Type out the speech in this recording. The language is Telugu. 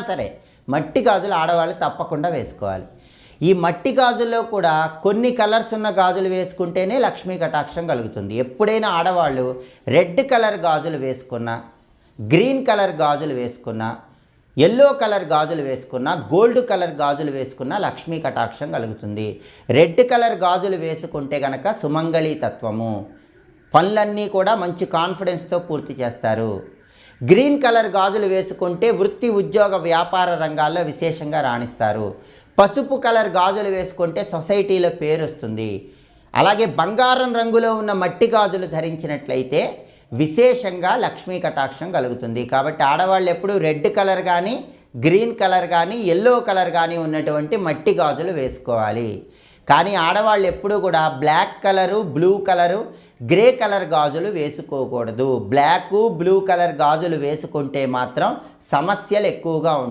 సరే మట్టి గాజులు ఆడవాళ్ళు తప్పకుండా వేసుకోవాలి. ఈ మట్టి గాజుల్లో కూడా కొన్ని కలర్స్ ఉన్న గాజులు వేసుకుంటేనే లక్ష్మీ కటాక్షం కలుగుతుంది. ఎప్పుడైనా ఆడవాళ్ళు రెడ్ కలర్ గాజులు వేసుకున్నా, గ్రీన్ కలర్ గాజులు వేసుకున్నా, ఎల్లో కలర్ గాజులు వేసుకున్నా, గోల్డ్ కలర్ గాజులు వేసుకున్నా లక్ష్మీ కటాక్షం కలుగుతుంది. రెడ్ కలర్ గాజులు వేసుకుంటే కనుక సుమంగళి తత్వము, పనులన్నీ కూడా మంచి కాన్ఫిడెన్స్తో పూర్తి చేస్తారు. గ్రీన్ కలర్ గాజులు వేసుకుంటే వృత్తి, ఉద్యోగ, వ్యాపార రంగాల్లో విశేషంగా రాణిస్తారు. పసుపు కలర్ గాజులు వేసుకుంటే సొసైటీలో పేరు వస్తుంది. అలాగే బంగారం రంగులో ఉన్న మట్టి గాజులు ధరించినట్లయితే విశేషంగా లక్ష్మీ కటాక్షం కలుగుతుంది. కాబట్టి ఆడవాళ్ళు ఎప్పుడు రెడ్ కలర్ కానీ, గ్రీన్ కలర్ కానీ, ఎల్లో కలర్ కానీ ఉన్నటువంటి మట్టి గాజులు వేసుకోవాలి. కానీ ఆడవాళ్ళు ఎప్పుడూ కూడా black colour, blue colour, grey colour గాజులు వేసుకోకూడదు. బ్లాకు, బ్లూ కలర్ గాజులు వేసుకుంటే మాత్రం సమస్యలు ఎక్కువగా ఉంటాయి.